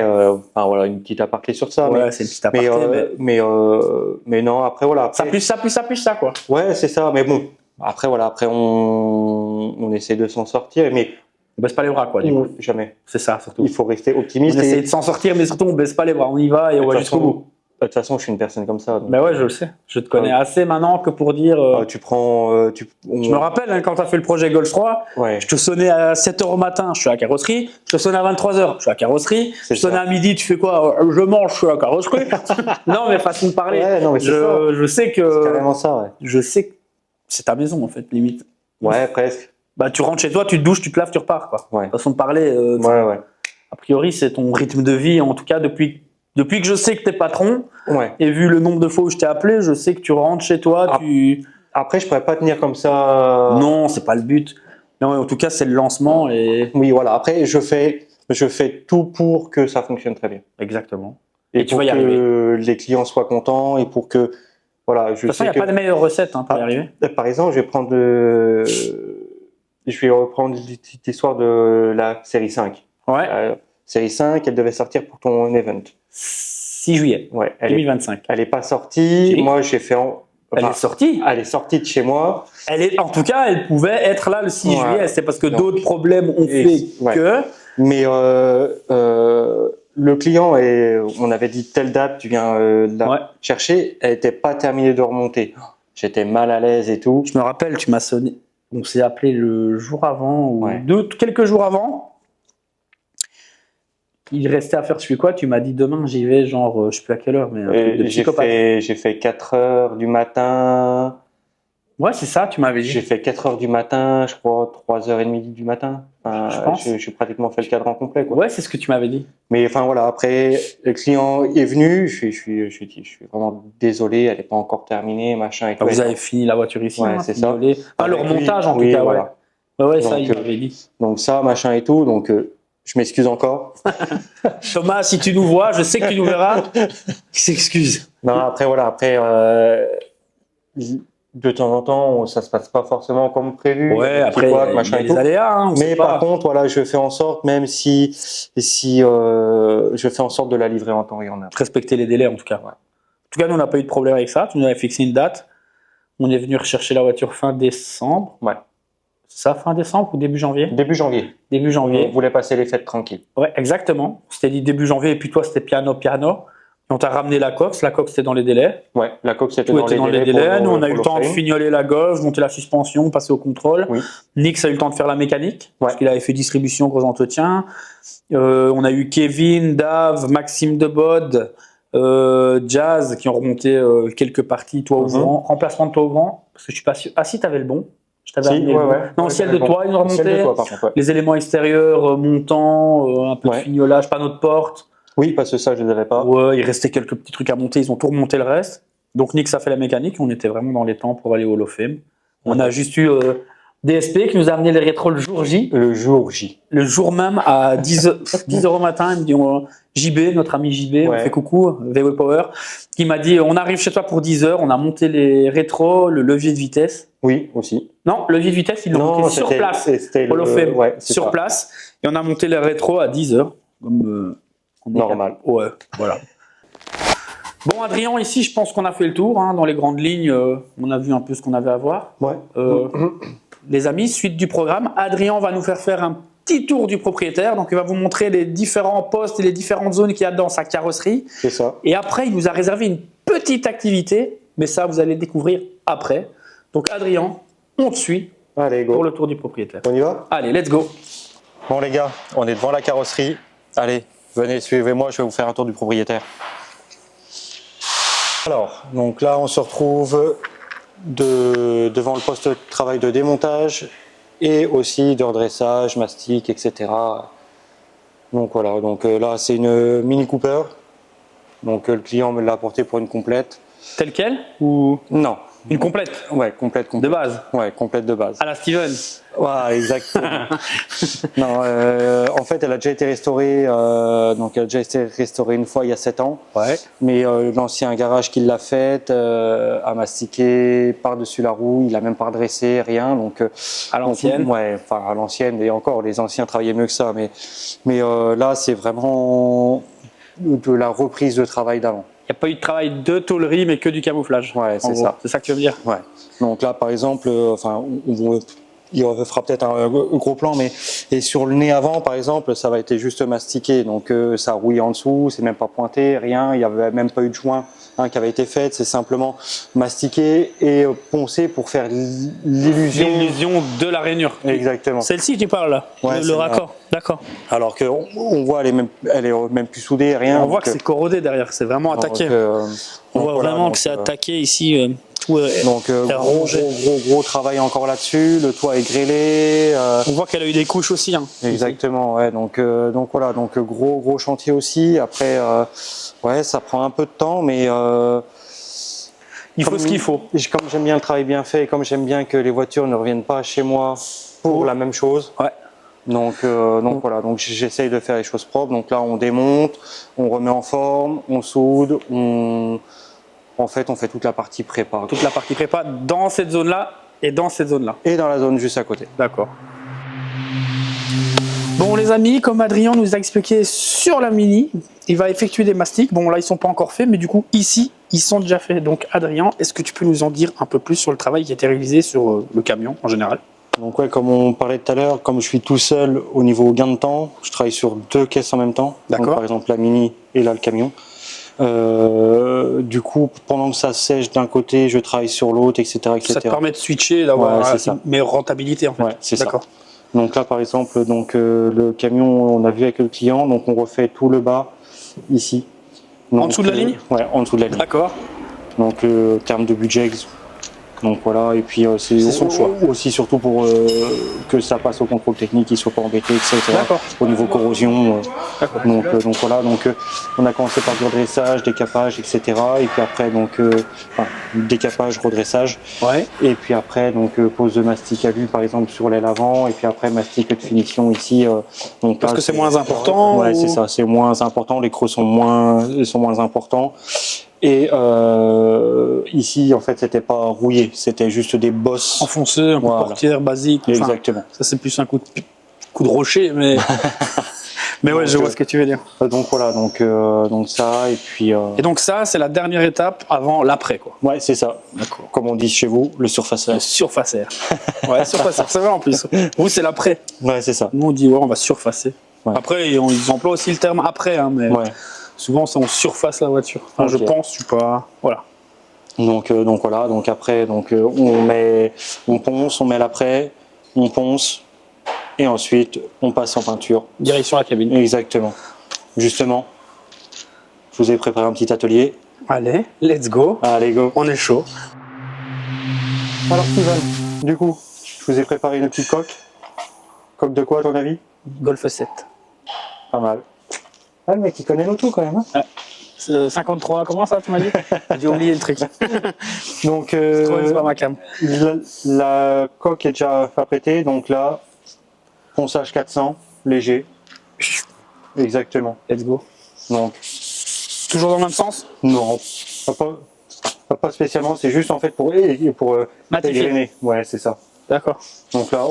une petite aparté sur ça. C'est une petite aparté. Mais non, après voilà. Après, ça plus ça quoi. Ouais, c'est ça. Mais bon, après on essaie de s'en sortir, mais on baisse pas les bras, quoi, du coup. Jamais. C'est ça, surtout. Il faut rester optimiste. On essaie de s'en sortir, mais surtout, on baisse pas les bras. On y va et on va jusqu'au bout. De toute façon, je suis une personne comme ça. Donc, Ben ouais, je le sais. Je te connais assez maintenant que pour dire. tu prends. Je me rappelle hein, quand tu as fait le projet Golf 3, Ouais. je te sonnais à 7h au matin, je suis à la carrosserie. Je te sonnais à 23h, je suis à la carrosserie. C'est Je te sonnais ça. à midi, tu fais quoi? Je mange, je suis à la carrosserie. Non, mais façon de parler. Ouais, non, mais c'est ça. Je sais C'est que. carrément ça, ouais. Je sais que c'est ta maison en fait, limite. Ouais, presque. Bah, tu rentres chez toi, tu te douches, tu te laves, tu repars. Quoi. Ouais. Façon de parler. Ouais. A priori, c'est ton rythme de vie, en tout cas, depuis que je sais que tu es patron, Ouais. et vu le nombre de fois où je t'ai appelé, je sais que tu rentres chez toi, Ah. Après, je pourrais pas tenir comme ça. Non, c'est pas le but. Non, en tout cas, c'est le lancement et. Oui, voilà. Après, je fais tout pour que ça fonctionne très bien. Exactement. Et Et tu pour vas y que arriver. les clients soient contents et pour que. Voilà, je De toute façon, il sais n'y a pas de meilleure recette hein, pour y Ah. arriver. Par exemple, je vais reprendre l'histoire de la série 5. Ouais. Série 5, elle devait sortir pour ton event. 6 juillet Ouais, elle 2025. est pas sortie. Si. Moi, j'ai fait. Elle est sortie. Elle est sortie de chez moi. En tout cas, elle pouvait être là le 6 Ouais. juillet. C'est parce que Donc, d'autres problèmes ont fait ouais. que. Mais le client, on avait dit telle date, tu viens la Ouais. chercher, elle n'était pas terminée de remonter. J'étais mal à l'aise et tout. Je me rappelle, tu m'as sonné. On s'est appelé le jour avant ou Ouais. quelques jours avant. Il restait à faire celui quoi? Tu m'as dit demain j'y vais, genre je sais plus à quelle heure, mais un truc de psychopathe. J'ai fait 4 heures du matin. Ouais, c'est ça, tu m'avais J'ai dit. fait 4 heures du matin, je crois 3h30 du matin. Enfin, Je pense. j'ai pratiquement fait le cadran complet, quoi. Ouais, c'est ce que tu m'avais dit. Mais enfin voilà, après le client est venu, je suis vraiment désolé, elle n'est pas encore terminée, machin et tout. Vous avez fini la voiture ici, Ouais, hein, c'est ça. fignolé. Ah, le Avec lui, remontage en oui, tout cas, voilà. ouais. Ouais, ça, Donc, il m'avait dit. Donc ça, machin et tout, donc je m'excuse encore. Thomas, si tu nous vois, je sais que tu nous verras. Il s'excuse. Non, après voilà, de temps en temps, ça se passe pas forcément comme prévu. Ouais, Petit après, couac, il y machin a et les tout. aléas, hein, on Mais sait par pas. contre, voilà, je fais en sorte, même si je fais en sorte de la livrer en temps et en heure. Respecter les délais en tout cas. Ouais. En tout cas, nous, on n'a pas eu de problème avec ça. Tu nous avais fixé une date. On est venu rechercher la voiture fin décembre. Ouais. C'est ça, fin décembre ou début janvier? Début janvier. Début On janvier. voulait passer les fêtes tranquilles. Ouais, exactement. On s'était dit début janvier et puis toi, c'était piano. Et on t'a ramené la coque. La coque, c'était dans les délais. Ouais, la coque c'était Tout dans était les dans les délais. délais. Nous, on a eu pour le temps de frame. fignoler la gauche, monter la suspension, passer au contrôle. Oui. Nix a eu le temps de faire la mécanique, parce Ouais. qu'il avait fait distribution, gros entretien. On a eu Kevin, Dave, Maxime Debod, Jazz, qui ont remonté quelques parties, toi au vent, remplacement de toi au vent, parce que je suis pas sûr. Ah si, t'avais le bon. Je t'avais Si, amené ouais, le bon. ouais. Non, Ouais, ciel j'avais de le toit, ils ont Ciel de remonté. toit, par contre, ouais. Les éléments extérieurs montants, un peu de Ouais. fignolage, panneau de porte. Oui, parce que ça, je ne l'avais pas. Ouais, il restait quelques petits trucs à monter, ils ont tout remonté le reste. Donc Nix a fait la mécanique, on était vraiment dans les temps pour aller au Hall of Fame. On a juste eu DSP qui nous a amené les rétros le jour J. Le jour J. Le jour même à 10h au matin, il me dit JB, notre ami JB, on Ouais. fait coucou, VW Power, qui m'a dit on arrive chez toi pour 10h, on a monté les rétros, le levier de vitesse. Oui, aussi. Non, le levier de vitesse, ils l'ont monté sur place. C'était Hall of Fame, ouais, c'est sur ça. place. Et on a monté les rétros à 10h. Comme on est Normal. Ouais, voilà. Bon, Adrien, ici, je pense qu'on a fait le tour. Hein, dans les grandes lignes, on a vu un peu ce qu'on avait à voir. Ouais. Les amis, suite du programme, Adrien va nous faire un petit tour du propriétaire. Donc, il va vous montrer les différents postes et les différentes zones qu'il y a dans sa carrosserie. C'est ça. Et après, il nous a réservé une petite activité, mais ça, vous allez le découvrir après. Donc, Adrien, on te suit Allez, go. pour le tour du propriétaire. On y va? Allez, let's go. Bon, les gars, on est devant la carrosserie. Allez, venez, suivez-moi, je vais vous faire un tour du propriétaire. Alors, donc là, on se retrouve devant le poste de travail de démontage et aussi de redressage, mastic, etc. Donc voilà, donc là, c'est une Mini Cooper. Donc le client me l'a apporté pour une complète. Tel quel ou Non. une complète Ouais, complète. de base Ouais, complète de base. à la Steven. Ouais, exactement. Non, en fait, elle a déjà été restaurée. Donc, elle a déjà été restaurée une fois il y a 7 ans. Ouais. Mais l'ancien garage qui l'a faite a mastiqué par-dessus la roue. Il a même pas redressé, rien. Donc, À l'ancienne. ouais, enfin à l'ancienne. Et encore, les anciens travaillaient mieux que ça. Mais là, c'est vraiment de la reprise de travail d'avant. Il n'y a pas eu de travail de tôlerie, mais que du camouflage. Ouais, en c'est gros. ça. C'est ça que tu veux me dire. Ouais. Donc là, par exemple, il fera peut-être un gros plan, mais et sur le nez avant, par exemple, ça va être juste mastiqué, donc ça rouille en dessous, c'est même pas pointé, rien, il n'y avait même pas eu de joint qui avait été fait, c'est simplement mastiqué et poncé pour faire l'illusion. L'illusion de la rainure. Exactement. Celle-ci, tu parles là, Ouais, le celle-là. raccord. D'accord. Alors qu'on voit, elle est même plus soudée, rien. On voit donc, que c'est corrodé derrière, c'est vraiment attaqué. On voit voilà, vraiment donc, que c'est attaqué ici. Tout est Donc rongé. gros travail encore là-dessus. Le toit est grêlé. On voit qu'elle a eu des couches aussi. Hein. Exactement, ouais. Donc voilà, donc gros chantier aussi. Après, ouais, ça prend un peu de temps, mais Il faut ce qu'il faut. Comme j'aime bien le travail bien fait, et comme j'aime bien que les voitures ne reviennent pas chez moi pour la même chose. Ouais. Donc voilà, donc j'essaye de faire les choses propres. Donc là, on démonte, on remet en forme, on soude, en fait, on fait toute la partie prépa. Toute la partie prépa dans cette zone-là et dans cette zone-là. Et dans la zone juste à côté. D'accord. Bon les amis, comme Adrien nous a expliqué sur la Mini, il va effectuer des mastiques. Bon là ils sont pas encore faits, mais du coup ici ils sont déjà faits. Donc Adrien, est-ce que tu peux nous en dire un peu plus sur le travail qui a été réalisé sur le camion en général? Donc ouais, comme on parlait tout à l'heure, comme je suis tout seul au niveau gain de temps, je travaille sur 2 caisses en même temps. D'accord. Donc, par exemple la Mini et là le camion. Du coup, pendant que ça sèche d'un côté, je travaille sur l'autre, etc., etc. Ça te permet de switcher, d'avoir Ouais, c'est ça. une meilleure rentabilité en fait. Ouais, c'est ça. D'accord. Donc là, par exemple, le camion, on a vu avec le client, donc on refait tout le bas ici. Donc, En dessous de la ligne? Ouais, en dessous de la ligne. D'accord. Donc, en termes de budget, donc voilà, et puis c'est son choix. aussi surtout pour que ça passe au contrôle technique, qu'il ne soit pas embêté, etc. D'accord. Au niveau corrosion. D'accord. Donc voilà, on a commencé par du redressage, décapage, etc. Et puis après, décapage, redressage. Ouais. Et puis après, pose de mastic à vue, par exemple, sur l'aile avant. Et puis après, mastic de finition ici. Parce que c'est moins important. Ouais, ou... c'est ça, c'est moins important. Les creux sont moins importants. Et ici, en fait, c'était pas rouillé, c'était juste des bosses. Enfoncé, un coup de Voilà. portière basique. Enfin, Exactement. ça c'est plus un coup de rocher, mais mais ouais, je vois ce que tu veux dire. Donc voilà, donc ça, et puis. Et donc ça, c'est la dernière étape avant l'après, quoi. Ouais, c'est ça. D'accord. Comme on dit chez vous, le surfaceur. Le surfacer. Ouais, surfacer, c'est vrai en plus. Vous, c'est l'après. Ouais, c'est ça. Nous, on dit, ouais, on va surfacer. Ouais. Après, ils emploient aussi le terme après, hein, mais Ouais. souvent, c'est on surface la voiture. Enfin, Ok. je pense, je suis pas. Voilà. Donc voilà, donc après, on ponce, on met l'après, on ponce, et ensuite, on passe en peinture. Direction la cabine. Exactement. Justement, je vous ai préparé un petit atelier. Allez, let's go. Allez, go. On est chaud. Alors Steven, du coup, je vous ai préparé une petite coque. Coque de quoi à ton avis? Golf 7. Pas mal. Ah, le mec il connaît l'auto quand même. Hein. 53, comment ça, tu m'as dit? J'ai oublié le truc. Donc C'est pas ma cam. la coque est déjà apprêtée, donc là, ponçage 400, léger. Exactement. Let's go. Donc Toujours dans le même sens? non, pas spécialement, c'est juste en fait pour Matifier. dégrainer. Ouais, c'est ça. D'accord. Donc là,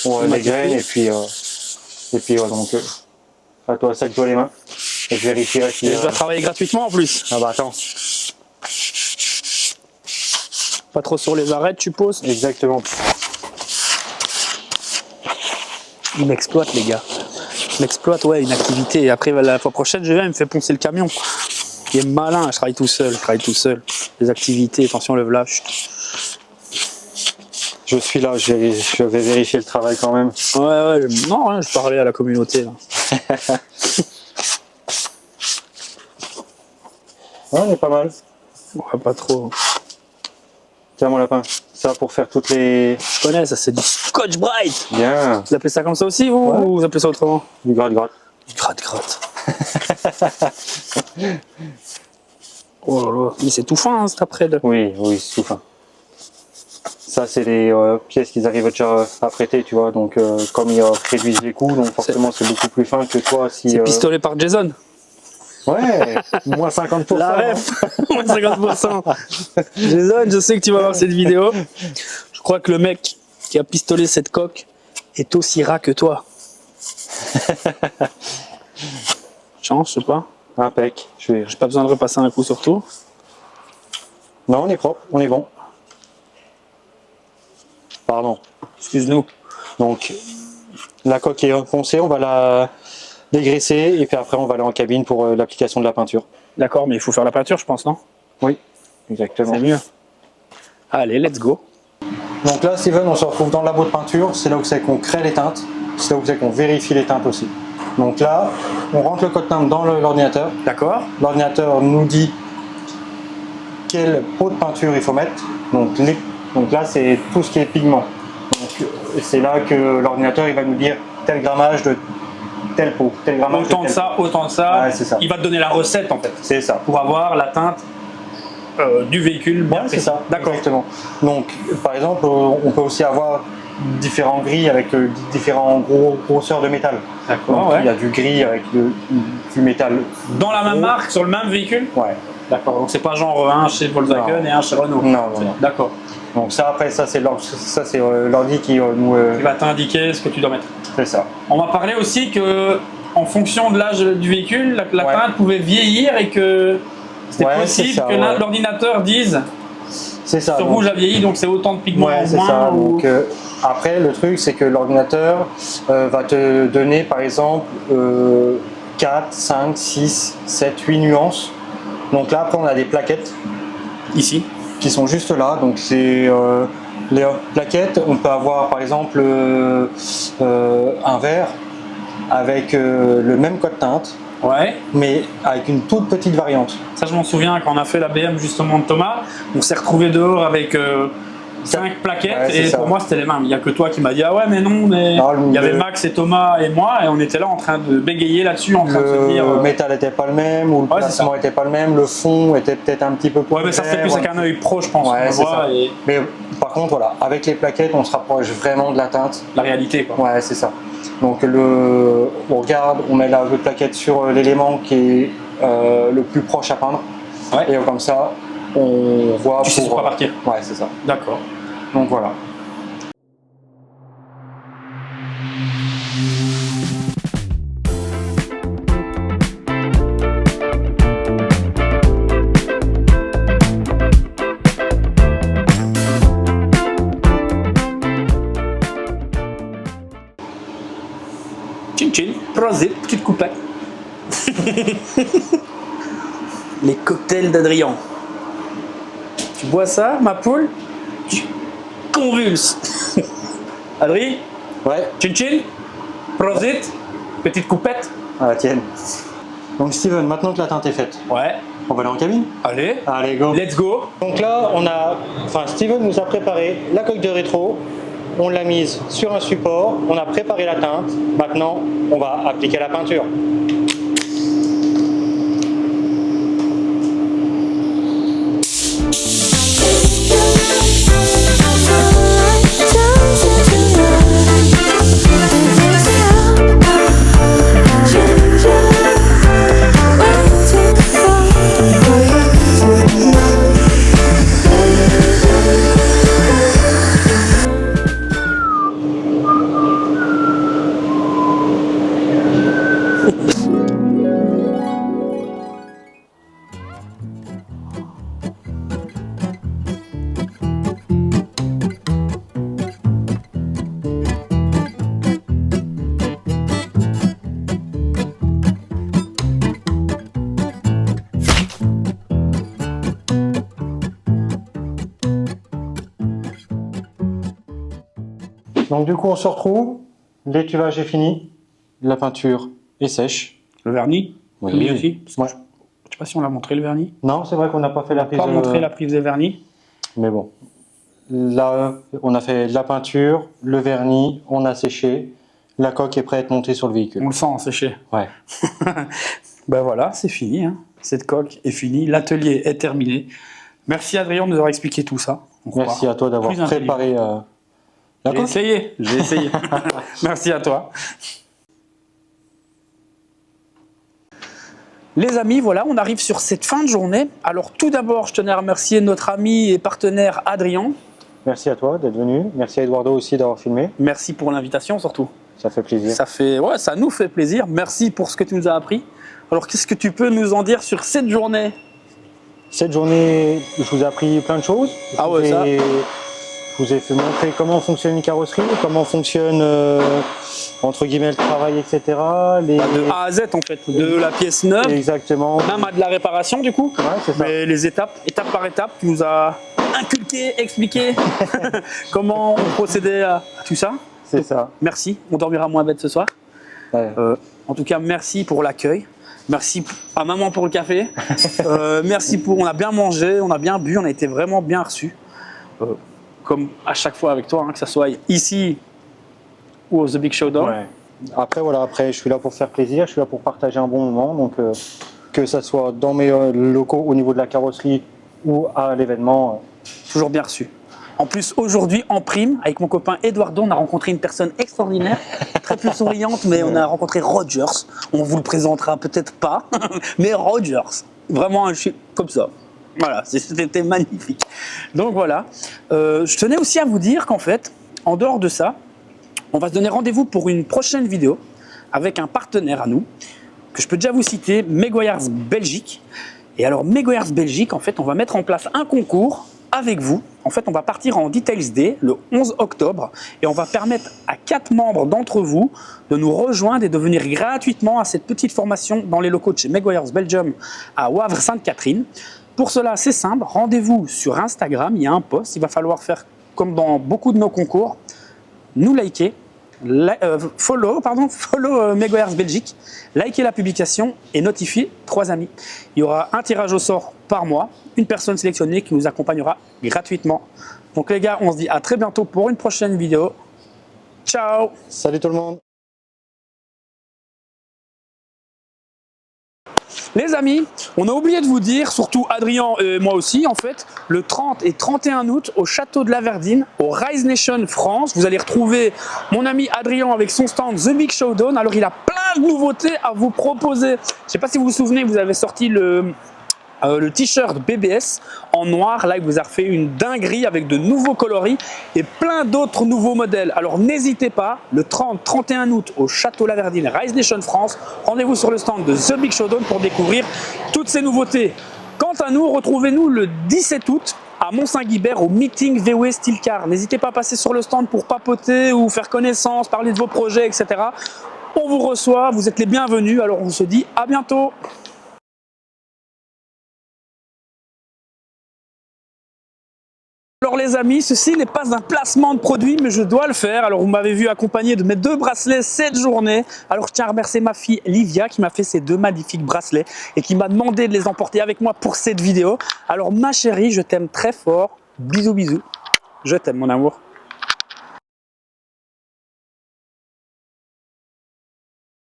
on dégraine et puis ouais, donc à toi, sac-toi les mains. Et je vérifierai si. Et je dois travailler gratuitement en plus. Ah bah attends. Pas trop sur les arrêts, tu poses. Exactement. Il m'exploite, les gars. Il m'exploite, ouais, une activité. Et après, la fois prochaine, je viens, il me fait poncer le camion. Il est malin, je travaille tout seul. Les activités, attention, lève là. Chut. Je suis là, je vais vérifier le travail quand même. Ouais, non, rien, je parlais à la communauté. Là. Ouais, on est pas mal. Ouais, pas trop. Tiens mon lapin, ça pour faire toutes les... Je connais, ça c'est du Scotch Brite. Bien, Vous appelez ça comme ça aussi, vous? Ouais. Ou vous appelez ça autrement? du gratte-gratte. Gratte. Oh là là, mais c'est tout fin, hein, cet après. Là. Oui, c'est tout fin. Ça c'est les pièces qu'ils arrivent déjà à prêter, tu vois, donc comme ils réduisent les coûts, donc forcément c'est beaucoup plus fin que toi si... C'est pistolet par Jason. Ouais, moins 50%. La hein. ref, moins 50%. Jason, je sais que tu vas voir cette vidéo. Je crois que le mec qui a pistolé cette coque est aussi ras que toi. Chance, je sais pas. Impec. J'ai pas besoin de repasser un coup sur tout. Non, on est propre, on est bon. Pardon. Excuse-nous. Donc la coque est foncée, on va la dégraisser et puis après on va aller en cabine pour l'application de la peinture. D'accord, mais il faut faire la peinture, je pense, non? Oui, exactement. C'est mieux. Allez, let's go. Donc là, Steven, on se retrouve dans le labo de peinture. C'est là où c'est qu'on crée les teintes. C'est là où c'est qu'on vérifie les teintes aussi. Donc là, on rentre le code teinte dans l'ordinateur. D'accord. L'ordinateur nous dit quel pot de peinture il faut mettre. Donc là, c'est tout ce qui est pigment. Donc c'est là que l'ordinateur il va nous dire tel grammage de tel pot, tel grammage Autant de ça, autant de ça. Ouais, c'est ça. Il va te donner la recette en fait. C'est ça. Pour avoir la teinte du véhicule bien Ouais, c'est précis. ça. D'accord. Exactement. Donc, par exemple, on peut aussi avoir différents gris avec différents grosseurs de métal. D'accord, Donc, ouais. il y a du gris avec du métal. Dans la même marque, sur le même véhicule? Ouais. D'accord, donc c'est pas genre un chez Volkswagen Non. et un chez Renault. Non, non. D'accord. Donc ça, après, ça c'est l'ordi qui nous... Il va t'indiquer ce que tu dois mettre. C'est ça. On m'a parlé aussi que en fonction de l'âge du véhicule, la Ouais. teinte pouvait vieillir et que c'était Ouais, possible c'est ça, que ouais. l'ordinateur dise C'est ça. ce donc- rouge a vieilli, donc c'est autant de pigments Ouais, en c'est moins. ça. ou- Donc, après, le truc, c'est que l'ordinateur va te donner, par exemple, 4, 5, 6, 7, 8 nuances. Donc là, après, on a des plaquettes Ici. qui sont juste là. Donc, c'est les plaquettes. On peut avoir, par exemple, un vert avec le même code teinte, Ouais. mais avec une toute petite variante. Ça, je m'en souviens quand on a fait la BM justement de Thomas, on s'est retrouvé dehors avec 5 plaquettes Ouais, c'est et ça. pour moi c'était les mêmes. Il n'y a que toi qui m'as dit ah ouais mais non, mais Non, il y avait Max et Thomas et moi et on était là en train de bégayer là-dessus, en train de se dire Le métal n'était pas le même, ou le Ouais, c'est placement ça. n'était pas le même, le fond était peut-être un petit peu plus ouais mais ça se fait clair, plus avec un œil pro je pense, Ouais, on le c'est voit ça. et Mais par contre, voilà, avec les plaquettes, on se rapproche vraiment de la teinte. la réalité quoi. Ouais, c'est ça. Donc on regarde, on met la plaquette sur l'élément qui est le plus proche à peindre. Ouais. Et comme ça, on voit Tu sais sur quoi partir. Ouais, c'est ça. D'accord. Donc voilà. Chin chin, prosit, petite coupette. Les cocktails d'Adrien. Tu bois ça, ma poule? Tu convulses. Adrien, Ouais, chin chin, prosit, petite coupette. à la tienne. Donc Steven, maintenant que la teinte est faite, Ouais, on va aller en cabine. allez, Allez, go. let's go. Donc là, Steven nous a préparé la coque de rétro, on l'a mise sur un support, on a préparé la teinte, maintenant on va appliquer la peinture. Donc du coup on se retrouve, l'étuvage est fini, la peinture est sèche. Le vernis, Oui. oui aussi. Parce que Ouais. Je sais pas si on l'a montré le vernis. Non, c'est vrai qu'on n'a pas fait la prise Pas montré la prise de vernis. Mais bon, là on a fait la peinture, le vernis, on a séché, la coque est prête à être montée sur le véhicule. On le sent séché. Ouais. Ben voilà, c'est fini. Hein. Cette coque est finie. L'atelier est terminé. Merci Adrien de nous avoir expliqué tout ça. On Merci repart à toi d'avoir plus intelligent. préparé la J'ai coque. essayé, j'ai essayé. Merci à toi. Les amis, voilà, on arrive sur cette fin de journée. Alors tout d'abord, je tenais à remercier notre ami et partenaire Adrien. Merci à toi d'être venu. Merci à Eduardo aussi d'avoir filmé. Merci pour l'invitation surtout. Ça fait plaisir. Ça nous fait plaisir. Merci pour ce que tu nous as appris. Alors qu'est-ce que tu peux nous en dire sur cette journée? Cette journée, je vous ai appris plein de choses. Ah ouais, ça. Je vous ai fait montrer comment fonctionne une carrosserie, comment fonctionne entre guillemets le travail, etc. De A à Z en fait, de la pièce neuve, Exactement. même à de la réparation du coup. Ouais, c'est ça. Mais les étapes par étape, tu nous as inculqué, expliqué comment on procédait à tout ça. C'est ça. Merci, on dormira moins bête ce soir. Ouais. En tout cas, merci pour l'accueil. Merci à maman pour le café. Merci pour, on a bien mangé, on a bien bu, on a été vraiment bien reçus. Comme à chaque fois avec toi, hein, que ce soit ici ou au The Big Showdown. Ouais. Après, voilà, après, je suis là pour faire plaisir, je suis là pour partager un bon moment. Donc, que ça soit dans mes locaux au niveau de la carrosserie ou à l'événement. Toujours bien reçu. En plus, aujourd'hui, en prime, avec mon copain Eduardo, on a rencontré une personne extraordinaire, très peu souriante, mais on a rencontré Rogers. On vous le présentera peut-être pas, mais Rogers. Vraiment un chien comme ça. Voilà, c'était magnifique. Donc voilà. Je tenais aussi à vous dire qu'en fait, en dehors de ça, on va se donner rendez-vous pour une prochaine vidéo avec un partenaire à nous, que je peux déjà vous citer, Megoyers Belgique. Et alors, Megoyers Belgique, en fait, on va mettre en place un concours avec vous. En fait, on va partir en Details Day le 11 octobre et on va permettre à 4 membres d'entre vous de nous rejoindre et de venir gratuitement à cette petite formation dans les locaux de chez Megoyers Belgium à Wavre-Sainte-Catherine. Pour cela, c'est simple, rendez-vous sur Instagram, il y a un post, il va falloir faire comme dans beaucoup de nos concours, nous liker, follow Megoyers Belgique, liker la publication et notifier 3 amis. Il y aura un tirage au sort par mois, une personne sélectionnée qui nous accompagnera gratuitement. Donc les gars, on se dit à très bientôt pour une prochaine vidéo. Ciao! Salut tout le monde! Les amis, on a oublié de vous dire, surtout Adrien et moi aussi en fait, le 30 et 31 août au Château de la Verdine, au Rise Nation France, vous allez retrouver mon ami Adrien avec son stand The Big Showdown. Alors il a plein de nouveautés à vous proposer. Je ne sais pas si vous vous souvenez, vous avez sorti le t-shirt BBS en noir. Là, il vous a refait une dinguerie avec de nouveaux coloris et plein d'autres nouveaux modèles. Alors n'hésitez pas, le 30-31 août au Château La Verdine, Rise Nation France, rendez-vous sur le stand de The Big Showdown pour découvrir toutes ces nouveautés. Quant à nous, retrouvez-nous le 17 août à Mont-Saint-Guibert au meeting VW Steel Car. N'hésitez pas à passer sur le stand pour papoter ou faire connaissance, parler de vos projets, etc. On vous reçoit, vous êtes les bienvenus. Alors on se dit à bientôt. Alors les amis, ceci n'est pas un placement de produit, mais je dois le faire. Alors vous m'avez vu accompagné de mes 2 bracelets cette journée. Alors je tiens à remercier ma fille Livia qui m'a fait ces 2 magnifiques bracelets et qui m'a demandé de les emporter avec moi pour cette vidéo. Alors ma chérie, je t'aime très fort. Bisous bisous. Je t'aime mon amour.